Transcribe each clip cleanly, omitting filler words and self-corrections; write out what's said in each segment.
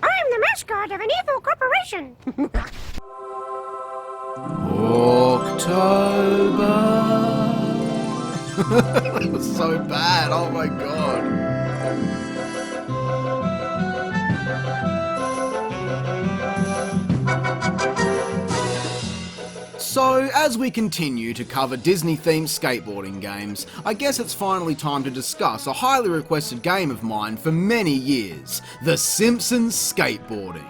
I'm the mascot of an evil corporation. Hawktober. That was so bad, oh my god. So, as we continue to cover Disney-themed skateboarding games, I guess it's finally time to discuss a highly requested game of mine for many years, the Simpsons Skateboarding.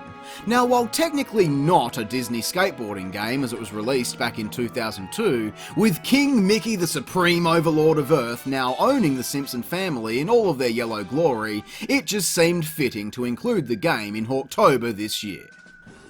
Now, while technically not a Disney skateboarding game as it was released back in 2002, with King Mickey the Supreme Overlord of Earth now owning the Simpson family in all of their yellow glory, it just seemed fitting to include the game in Hawktober this year.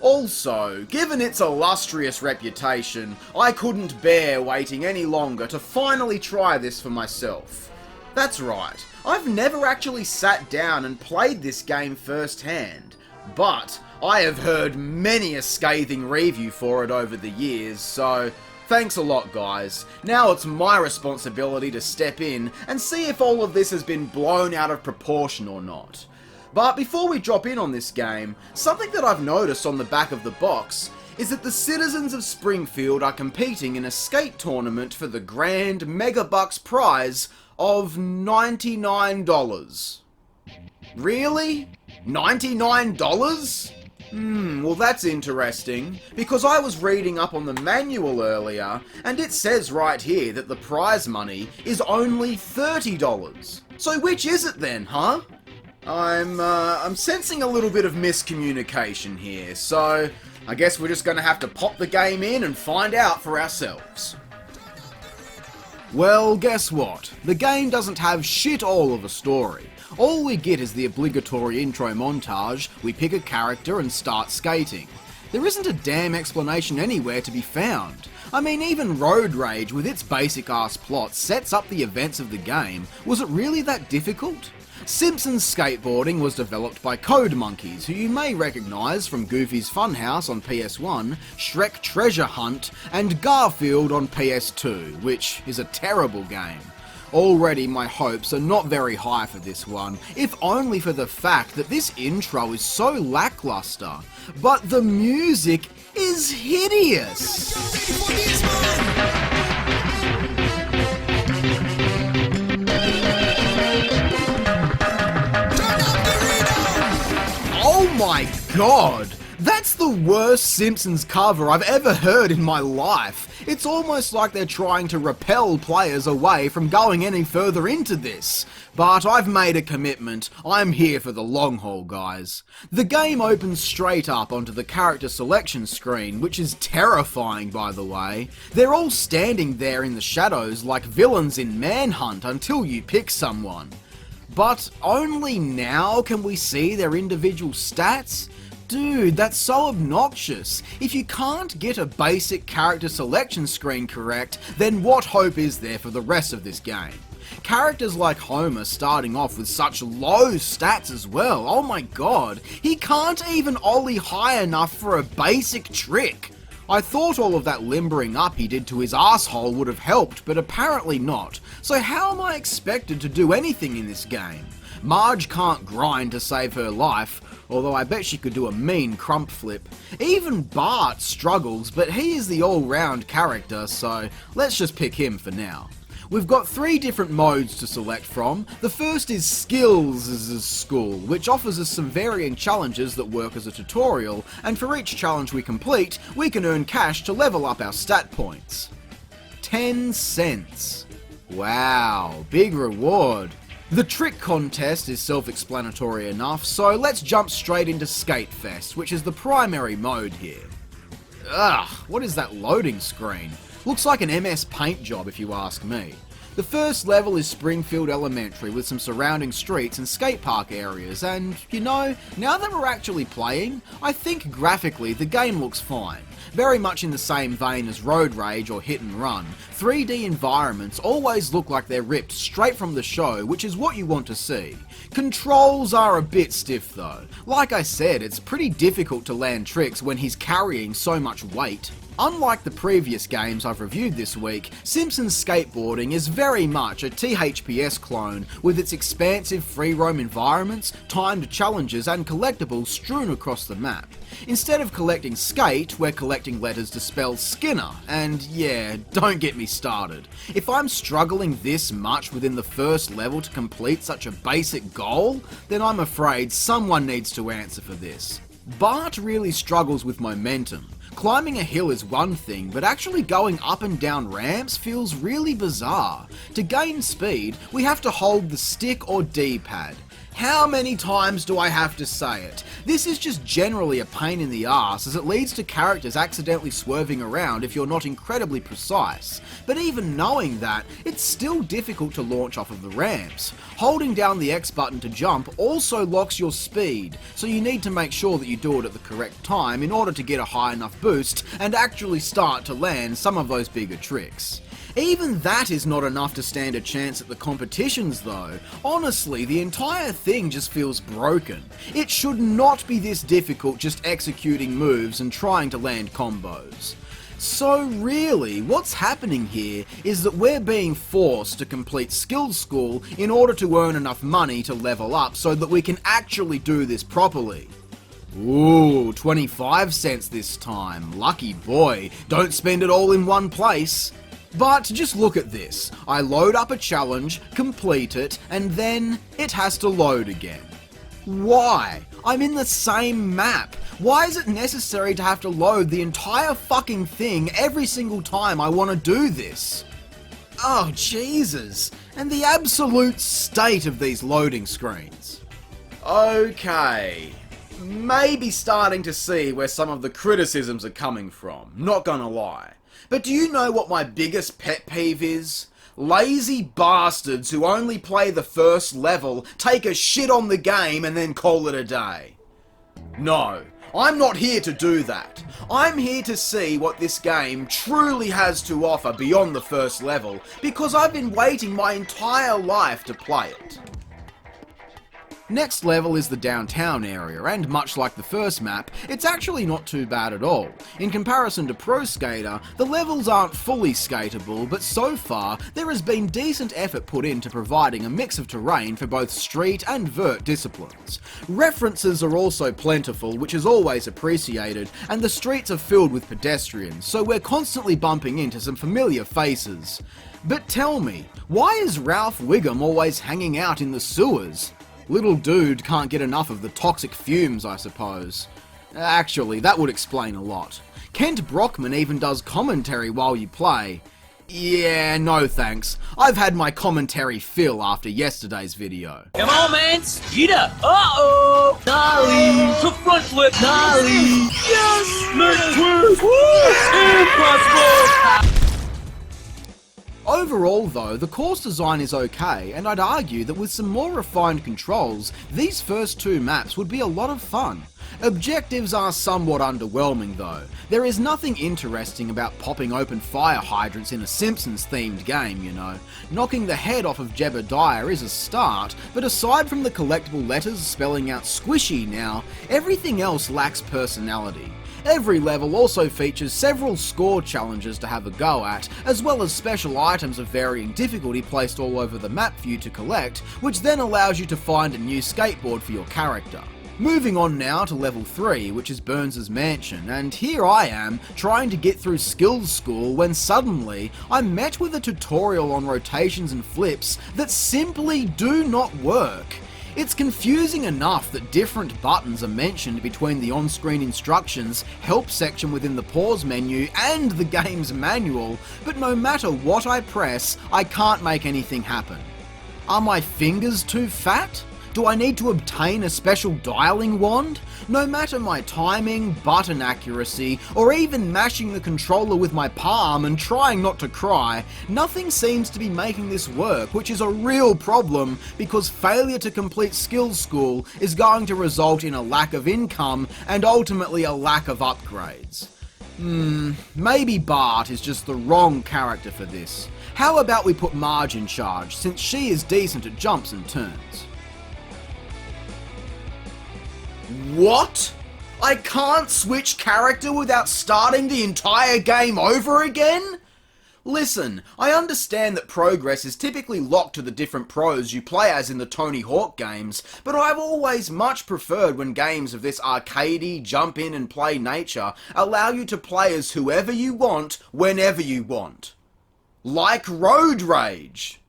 Also, given its illustrious reputation, I couldn't bear waiting any longer to finally try this for myself. That's right, I've never actually sat down and played this game firsthand, but I have heard many a scathing review for it over the years, so thanks a lot guys. Now it's my responsibility to step in and see if all of this has been blown out of proportion or not. But before we drop in on this game, something that I've noticed on the back of the box is that the citizens of Springfield are competing in a skate tournament for the grand Megabucks prize of $99. Really? $99? Well that's interesting, because I was reading up on the manual earlier, and it says right here that the prize money is only $30. So which is it then, huh? I'm sensing a little bit of miscommunication here, so I guess we're just gonna have to pop the game in and find out for ourselves. Well, guess what? The game doesn't have shit all of a story. All we get is the obligatory intro montage, we pick a character and start skating. There isn't a damn explanation anywhere to be found. I mean, even Road Rage with its basic ass plot sets up the events of the game. Was it really that difficult? Simpsons Skateboarding was developed by Code Monkeys, who you may recognise from Goofy's Funhouse on PS1, Shrek Treasure Hunt, and Garfield on PS2, which is a terrible game. Already my hopes are not very high for this one, if only for the fact that this intro is so lackluster, but the music is hideous! Oh my god! That's the worst Simpsons cover I've ever heard in my life. It's almost like they're trying to repel players away from going any further into this. But I've made a commitment. I'm here for the long haul, guys. The game opens straight up onto the character selection screen, which is terrifying, by the way. They're all standing there in the shadows like villains in Manhunt until you pick someone. But only now can we see their individual stats? Dude, that's so obnoxious. If you can't get a basic character selection screen correct, then what hope is there for the rest of this game? Characters like Homer starting off with such low stats as well, oh my god, he can't even ollie high enough for a basic trick. I thought all of that limbering up he did to his asshole would have helped, but apparently not. So how am I expected to do anything in this game? Marge can't grind to save her life, although I bet she could do a mean crump flip. Even Bart struggles, but he is the all-round character, so let's just pick him for now. We've got 3 different modes to select from. The first is Skills' School, which offers us some varying challenges that work as a tutorial, and for each challenge we complete, we can earn cash to level up our stat points. 10 cents. Wow, big reward. The trick contest is self-explanatory enough, so let's jump straight into Skate Fest, which is the primary mode here. Ugh, what is that loading screen? Looks like an MS Paint job if you ask me. The first level is Springfield Elementary with some surrounding streets and skate park areas, and you know, now that we're actually playing, I think graphically the game looks fine. Very much in the same vein as Road Rage or Hit and Run, 3D environments always look like they're ripped straight from the show, which is what you want to see. Controls are a bit stiff though. Like I said, it's pretty difficult to land tricks when he's carrying so much weight. Unlike the previous games I've reviewed this week, Simpsons Skateboarding is very much a THPS clone with its expansive free roam environments, timed challenges and collectibles strewn across the map. Instead of collecting skate, we're collecting letters to spell Skinner, and yeah, don't get me started. If I'm struggling this much within the first level to complete such a basic goal, then I'm afraid someone needs to answer for this. Bart really struggles with momentum. Climbing a hill is one thing, but actually going up and down ramps feels really bizarre. To gain speed, we have to hold the stick or D-pad. How many times do I have to say it? This is just generally a pain in the ass as it leads to characters accidentally swerving around if you're not incredibly precise. But even knowing that, it's still difficult to launch off of the ramps. Holding down the X button to jump also locks your speed, so you need to make sure that you do it at the correct time in order to get a high enough boost and actually start to land some of those bigger tricks. Even that is not enough to stand a chance at the competitions though. Honestly, the entire thing just feels broken. It should not be this difficult just executing moves and trying to land combos. So really, what's happening here is that we're being forced to complete Skills School in order to earn enough money to level up so that we can actually do this properly. Ooh, 25 cents this time. Lucky boy. Don't spend it all in one place. But just look at this. I load up a challenge, complete it, and then it has to load again. Why? I'm in the same map. Why is it necessary to have to load the entire fucking thing every single time I want to do this? Oh, Jesus. And the absolute state of these loading screens. Okay. Maybe starting to see where some of the criticisms are coming from. Not gonna lie. But do you know what my biggest pet peeve is? Lazy bastards who only play the first level, take a shit on the game and then call it a day. No, I'm not here to do that. I'm here to see what this game truly has to offer beyond the first level, because I've been waiting my entire life to play it. Next level is the downtown area, and much like the first map, it's actually not too bad at all. In comparison to Pro Skater, the levels aren't fully skatable, but so far, there has been decent effort put into providing a mix of terrain for both street and vert disciplines. References are also plentiful, which is always appreciated, and the streets are filled with pedestrians, so we're constantly bumping into some familiar faces. But tell me, why is Ralph Wiggum always hanging out in the sewers? Little dude can't get enough of the toxic fumes, I suppose. Actually, that would explain a lot. Kent Brockman even does commentary while you play. Yeah, no thanks. I've had my commentary fill after yesterday's video. Come on, man, speed up. Uh-oh. Nollie. To front flip. Nollie. Yes. Next twist. Impossible. Overall though, the course design is okay, and I'd argue that with some more refined controls, these first two maps would be a lot of fun. Objectives are somewhat underwhelming though. There is nothing interesting about popping open fire hydrants in a Simpsons themed game, you know. Knocking the head off of Jebediah is a start, but aside from the collectible letters spelling out squishy now, everything else lacks personality. Every level also features several score challenges to have a go at, as well as special items of varying difficulty placed all over the map for you to collect, which then allows you to find a new skateboard for your character. Moving on now to level 3, which is Burns' mansion, and here I am, trying to get through Skills School when suddenly I'm met with a tutorial on rotations and flips that simply do not work. It's confusing enough that different buttons are mentioned between the on-screen instructions, help section within the pause menu, and the game's manual, but no matter what I press, I can't make anything happen. Are my fingers too fat? Do I need to obtain a special dialing wand? No matter my timing, button accuracy, or even mashing the controller with my palm and trying not to cry, nothing seems to be making this work, which is a real problem because failure to complete Skills School is going to result in a lack of income and ultimately a lack of upgrades. Maybe Bart is just the wrong character for this. How about we put Marge in charge, since she is decent at jumps and turns? What? I can't switch character without starting the entire game over again? Listen, I understand that progress is typically locked to the different pros you play as in the Tony Hawk games, but I've always much preferred when games of this arcadey, jump in and play nature allow you to play as whoever you want, whenever you want. Like Road Rage.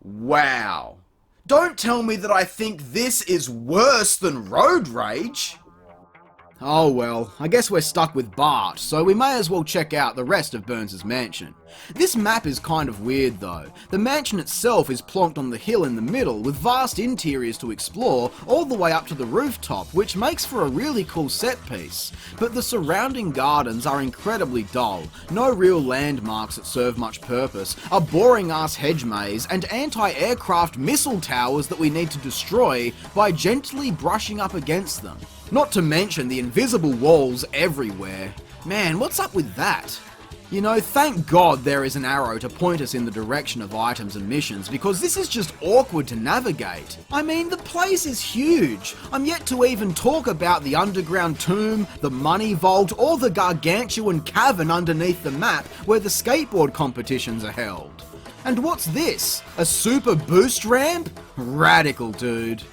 Wow. Don't tell me that I think this is worse than Road Rage. Oh well, I guess we're stuck with Bart, so we may as well check out the rest of Burns' mansion. This map is kind of weird though. The mansion itself is plonked on the hill in the middle with vast interiors to explore all the way up to the rooftop, which makes for a really cool set piece. But the surrounding gardens are incredibly dull, no real landmarks that serve much purpose, a boring ass hedge maze, and anti-aircraft missile towers that we need to destroy by gently brushing up against them. Not to mention the invisible walls everywhere. Man, what's up with that? You know, thank God there is an arrow to point us in the direction of items and missions, because this is just awkward to navigate. I mean, the place is huge. I'm yet to even talk about the underground tomb, the money vault, or the gargantuan cavern underneath the map where the skateboard competitions are held. And what's this? A super boost ramp? Radical, dude.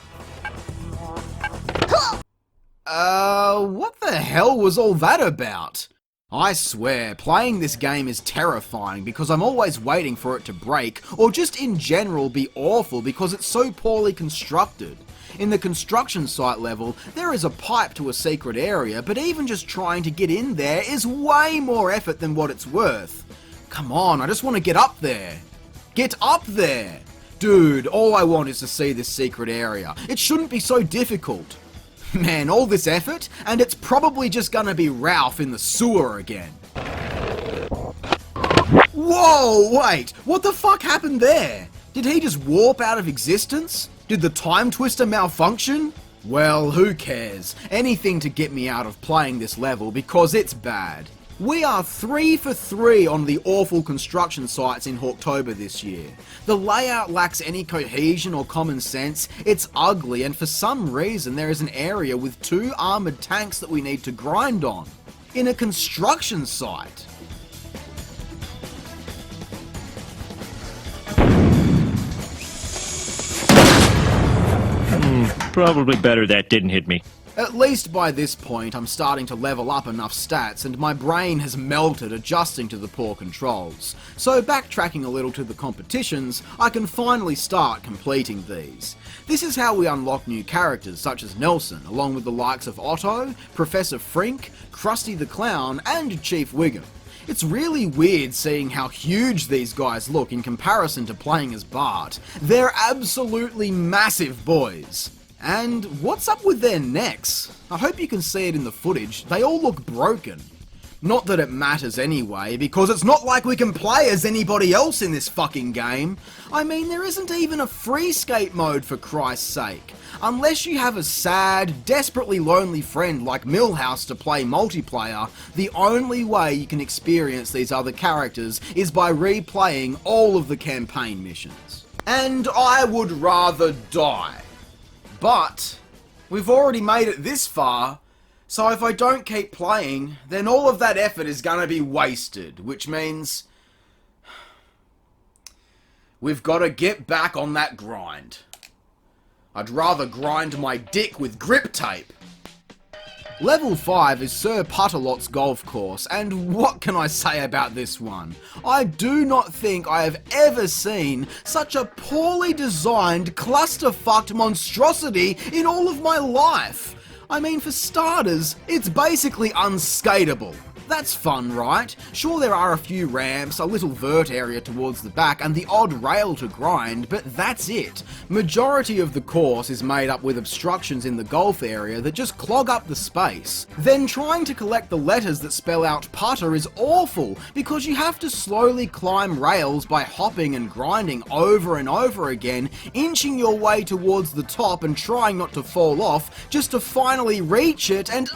What the hell was all that about? I swear, playing this game is terrifying because I'm always waiting for it to break, or just in general be awful because it's so poorly constructed. In the construction site level, there is a pipe to a secret area, but even just trying to get in there is way more effort than what it's worth. Come on, I just want to get up there. Get up there! Dude, all I want is to see this secret area. It shouldn't be so difficult. Man, all this effort, and it's probably just gonna be Ralph in the sewer again. Whoa, wait, what the fuck happened there? Did he just warp out of existence? Did the time twister malfunction? Well, who cares? Anything to get me out of playing this level because it's bad. We are 3 for 3 on the awful construction sites in Hawktober this year. The layout lacks any cohesion or common sense, it's ugly, and for some reason there is an area with 2 armoured tanks that we need to grind on. In a construction site. Probably better that didn't hit me. At least by this point I'm starting to level up enough stats and my brain has melted adjusting to the poor controls. So backtracking a little to the competitions, I can finally start completing these. This is how we unlock new characters such as Nelson, along with the likes of Otto, Professor Frink, Krusty the Clown and Chief Wiggum. It's really weird seeing how huge these guys look in comparison to playing as Bart. They're absolutely massive boys. And what's up with their necks? I hope you can see it in the footage, they all look broken. Not that it matters anyway, because it's not like we can play as anybody else in this fucking game. I mean, there isn't even a free skate mode for Christ's sake. Unless you have a sad, desperately lonely friend like Milhouse to play multiplayer, the only way you can experience these other characters is by replaying all of the campaign missions. And I would rather die. But we've already made it this far, so if I don't keep playing, then all of that effort is gonna be wasted, which means we've gotta get back on that grind. I'd rather grind my dick with grip tape. Level 5 is Sir Putterlot's golf course, and what can I say about this one? I do not think I have ever seen such a poorly designed, clusterfucked monstrosity in all of my life. I mean, for starters, it's basically unskateable. That's fun, right? Sure, there are a few ramps, a little vert area towards the back, and the odd rail to grind, but that's it. Majority of the course is made up with obstructions in the golf area that just clog up the space. Then trying to collect the letters that spell out putter is awful, because you have to slowly climb rails by hopping and grinding over and over again, inching your way towards the top and trying not to fall off, just to finally reach it, and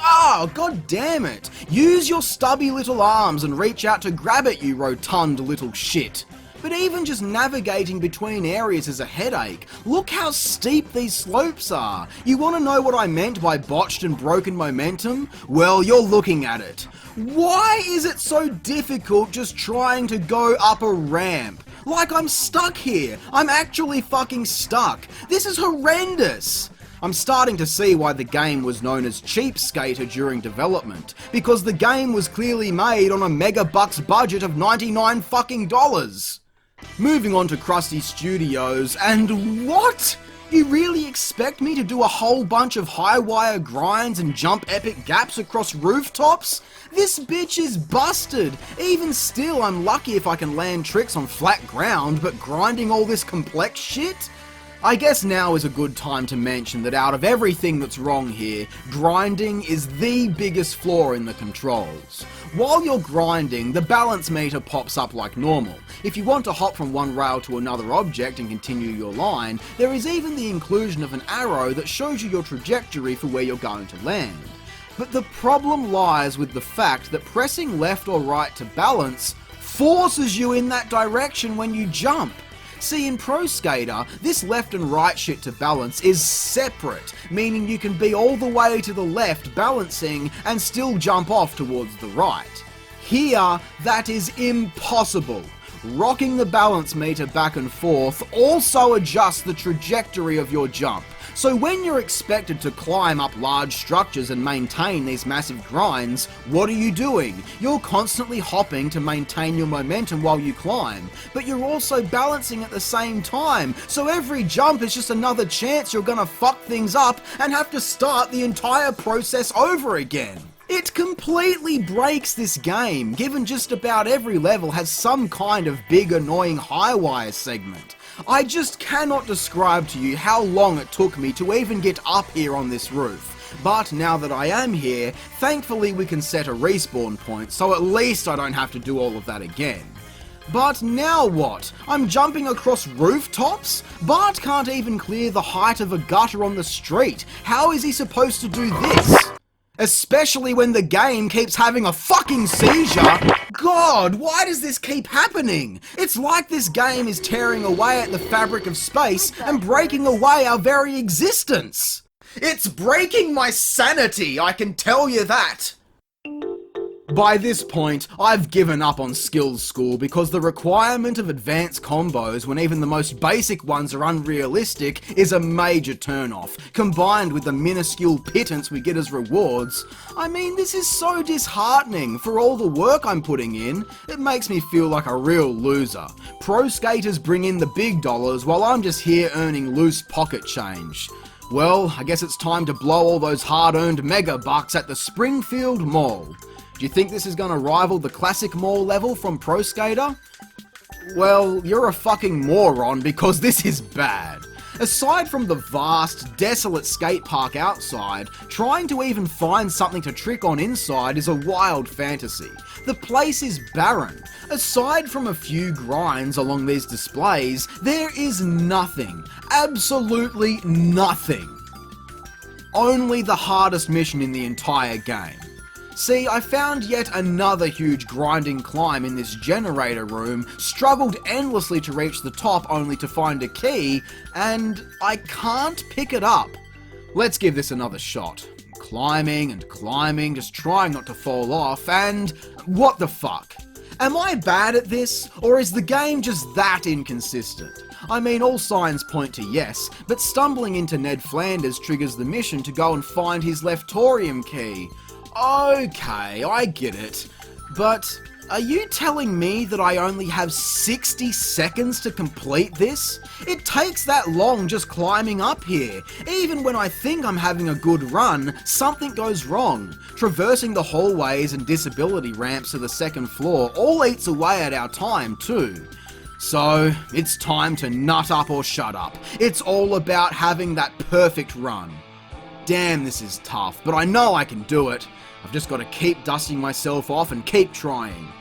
god damn it! Use your stubby little arms and reach out to grab it, you rotund little shit. but even just navigating between areas is a headache. Look how steep these slopes are. You want to know what I meant by botched and broken momentum? Well, you're looking at it. Why is it so difficult just trying to go up a ramp? Like I'm stuck here. I'm actually fucking stuck. This is horrendous. I'm starting to see why the game was known as Cheap Skater during development, because the game was clearly made on a megabucks budget of $99 fucking dollars. Moving on to Krusty Studios, and what? You really expect me to do a whole bunch of high wire grinds and jump epic gaps across rooftops? This bitch is busted. Even still, I'm lucky if I can land tricks on flat ground, but grinding all this complex shit? I guess now is a good time to mention that out of everything that's wrong here, grinding is the biggest flaw in the controls. While you're grinding, the balance meter pops up like normal. If you want to hop from one rail to another object and continue your line, there is even the inclusion of an arrow that shows you your trajectory for where you're going to land. But the problem lies with the fact that pressing left or right to balance forces you in that direction when you jump. See, in Pro Skater, this left and right shit to balance is separate, meaning you can be all the way to the left balancing and still jump off towards the right. Here, that is impossible. Rocking the balance meter back and forth also adjusts the trajectory of your jump. So when you're expected to climb up large structures and maintain these massive grinds, what are you doing? You're constantly hopping to maintain your momentum while you climb, but you're also balancing at the same time, so every jump is just another chance you're gonna fuck things up and have to start the entire process over again. It completely breaks this game, given just about every level has some kind of big annoying high wire segment. I just cannot describe to you how long it took me to even get up here on this roof. But now that I am here, thankfully we can set a respawn point, so at least I don't have to do all of that again. But now what? I'm jumping across rooftops? Bart can't even clear the height of a gutter on the street. How is he supposed to do this? Especially when the game keeps having a fucking seizure. God, why does this keep happening? It's like this game is tearing away at the fabric of space and breaking away our very existence. It's breaking my sanity, I can tell you that. By this point, I've given up on skills school because the requirement of advanced combos when even the most basic ones are unrealistic is a major turn-off, combined with the minuscule pittance we get as rewards. I mean, this is so disheartening. For all the work I'm putting in, it makes me feel like a real loser. Pro skaters bring in the big dollars while I'm just here earning loose pocket change. Well, I guess it's time to blow all those hard-earned mega bucks at the Springfield Mall. Do you think this is gonna rival the classic mall level from Pro Skater? Well, you're a fucking moron because this is bad. Aside from the vast, desolate skate park outside, trying to even find something to trick on inside is a wild fantasy. The place is barren. Aside from a few grinds along these displays, there is nothing. Absolutely nothing. Only the hardest mission in the entire game. See, I found yet another huge grinding climb in this generator room, struggled endlessly to reach the top only to find a key, and I can't pick it up. Let's give this another shot. Climbing and climbing, just trying not to fall off, and what the fuck? Am I bad at this, or is the game just that inconsistent? I mean, all signs point to yes, but stumbling into Ned Flanders triggers the mission to go and find his Leftorium key. Okay, I get it. But are you telling me that I only have 60 seconds to complete this? It takes that long just climbing up here. Even when I think I'm having a good run, something goes wrong. Traversing the hallways and disability ramps to the second floor all eats away at our time too. So, it's time to nut up or shut up. It's all about having that perfect run. Damn, this is tough, but I know I can do it. I've just got to keep dusting myself off and keep trying.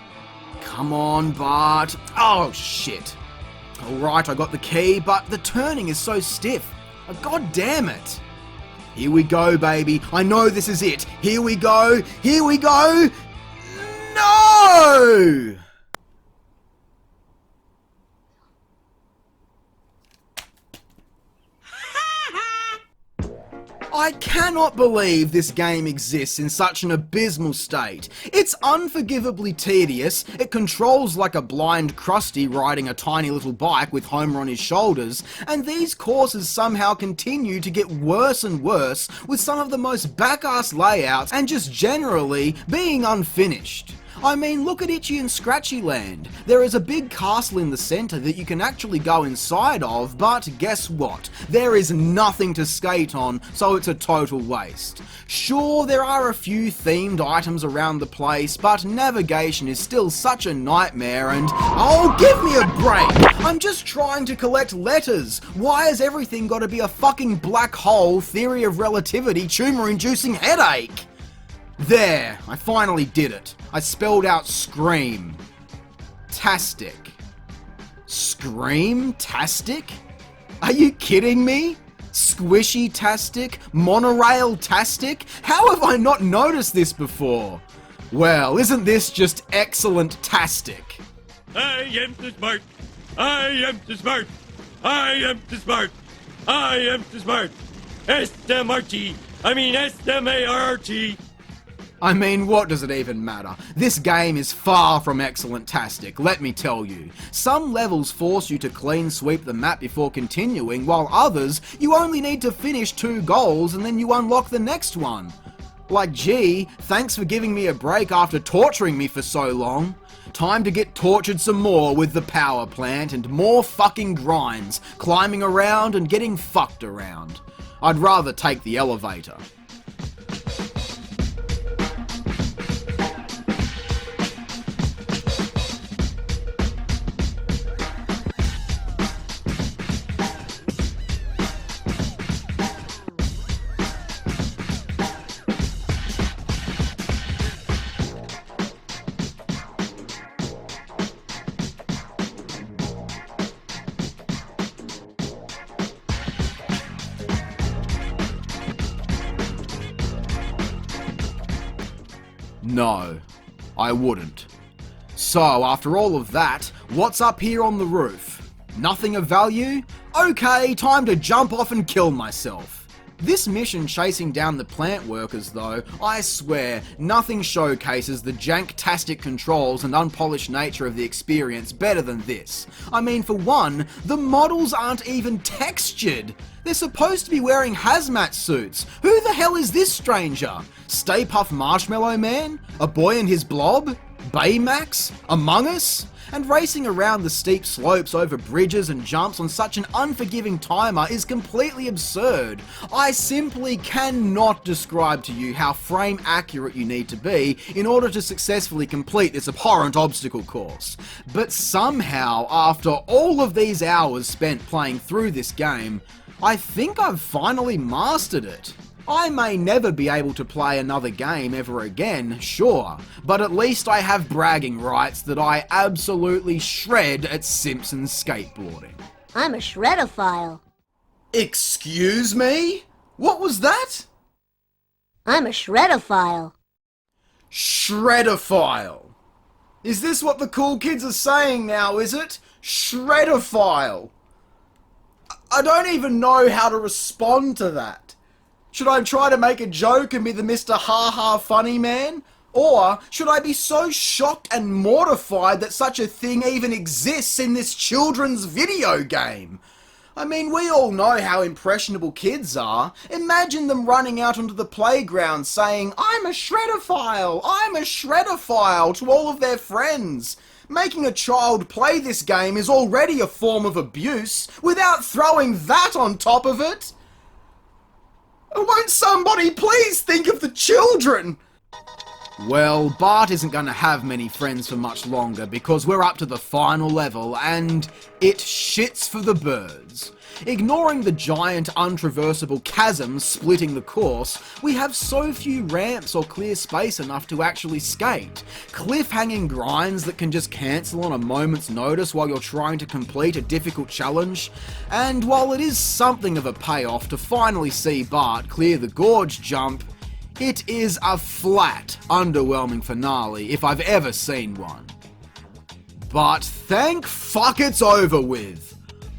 Come on, Bart. Oh, shit. Alright, I got the key, but the turning is so stiff. God damn it. Here we go, baby. I know this is it. Here we go. Here we go. No! I cannot believe this game exists in such an abysmal state. It's unforgivably tedious, it controls like a blind Krusty riding a tiny little bike with Homer on his shoulders, and these courses somehow continue to get worse and worse with some of the most back-ass layouts and just generally being unfinished. I mean, look at Itchy and Scratchy Land. There is a big castle in the centre that you can actually go inside of, but guess what? There is nothing to skate on, so it's a total waste. Sure, there are a few themed items around the place, but navigation is still such a nightmare and... Oh, give me a break! I'm just trying to collect letters. Why has everything got to be a fucking black hole, theory of relativity, tumour-inducing headache? There, I finally did it. I spelled out scream. Tastic. Scream-tastic? Are you kidding me? Squishy-tastic? Monorail-tastic? How have I not noticed this before? Well, isn't this just excellent-tastic? I am too smart. I am too smart. I am too smart. I am too smart. S-M-R-T. I mean S-M-A-R-T. I mean, what does it even matter? This game is far from excellent-tastic, let me tell you. Some levels force you to clean sweep the map before continuing, while others, you only need to finish 2 goals and then you unlock the next one. Like, gee, thanks for giving me a break after torturing me for so long. Time to get tortured some more with the power plant and more fucking grinds, climbing around and getting fucked around. I'd rather take the elevator. No, I wouldn't. So, after all of that, what's up here on the roof? Nothing of value? Okay, time to jump off and kill myself. This mission chasing down the plant workers though, I swear, nothing showcases the jank-tastic controls and unpolished nature of the experience better than this. I mean, for one, the models aren't even textured. They're supposed to be wearing hazmat suits. Who the hell is this stranger? Stay Puft Marshmallow Man? A Boy and His Blob? Baymax? Among Us? And racing around the steep slopes over bridges and jumps on such an unforgiving timer is completely absurd. I simply cannot describe to you how frame accurate you need to be in order to successfully complete this abhorrent obstacle course. But somehow, after all of these hours spent playing through this game, I think I've finally mastered it. I may never be able to play another game ever again, sure, but at least I have bragging rights that I absolutely shred at Simpsons Skateboarding. I'm a shredophile. Excuse me? What was that? I'm a shredophile. Shredophile. Is this what the cool kids are saying now, is it? Shredophile. I don't even know how to respond to that. Should I try to make a joke and be the Mr. Ha-Ha funny man? Or should I be so shocked and mortified that such a thing even exists in this children's video game? I mean, we all know how impressionable kids are. Imagine them running out onto the playground saying, "I'm a shredophile! I'm a shredophile!" to all of their friends. Making a child play this game is already a form of abuse, without throwing that on top of it. Won't somebody please think of the children? Well, Bart isn't going to have many friends for much longer because we're up to the final level and it shits for the birds. Ignoring the giant untraversable chasm splitting the course, we have so few ramps or clear space enough to actually skate. Cliff-hanging grinds that can just cancel on a moment's notice while you're trying to complete a difficult challenge. And while it is something of a payoff to finally see Bart clear the gorge jump, it is a flat, underwhelming finale if I've ever seen one. But thank fuck it's over with.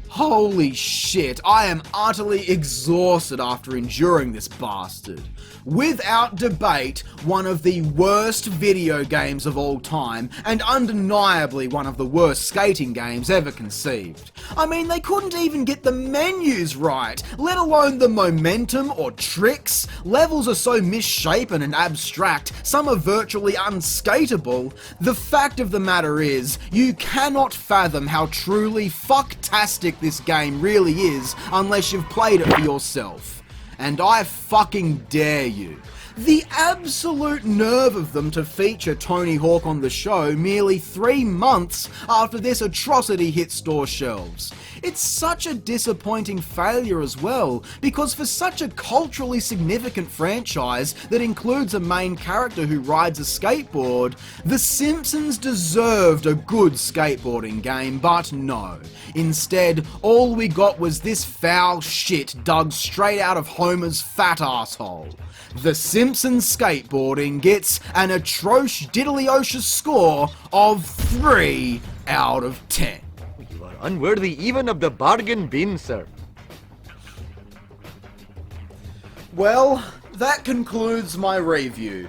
Holy shit, I am utterly exhausted after enduring this bastard. Without debate, one of the worst video games of all time, and undeniably one of the worst skating games ever conceived. I mean, they couldn't even get the menus right, let alone the momentum or tricks. Levels are so misshapen and abstract, some are virtually unskateable. The fact of the matter is, you cannot fathom how truly fucktastic this game really is unless you've played it for yourself. And I fucking dare you. The absolute nerve of them to feature Tony Hawk on the show merely 3 months after this atrocity hit store shelves. It's such a disappointing failure as well, because for such a culturally significant franchise that includes a main character who rides a skateboard, The Simpsons deserved a good skateboarding game, but no. Instead, all we got was this foul shit dug straight out of Homer's fat asshole. The Simpsons Skateboarding gets an atrocious score of 3 out of 10. You are unworthy even of the bargain bin, sir. Well, that concludes my review.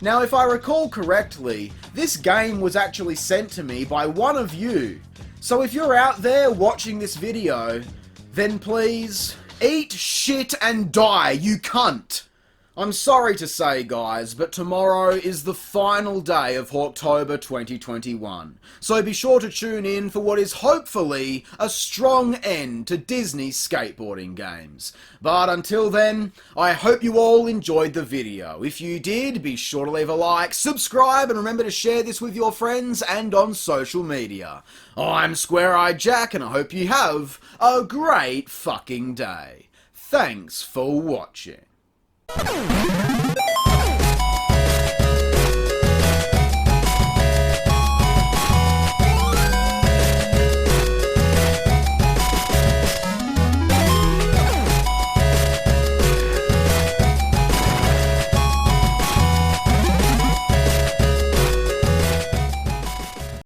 Now, if I recall correctly, this game was actually sent to me by one of you. So if you're out there watching this video, then please, eat shit and die, you cunt! I'm sorry to say, guys, but tomorrow is the final day of Hawktober 2021, so be sure to tune in for what is hopefully a strong end to Disney's skateboarding games. But until then, I hope you all enjoyed the video. If you did, be sure to leave a like, subscribe, and remember to share this with your friends and on social media. I'm Square-Eyed Jack, and I hope you have a great fucking day. Thanks for watching.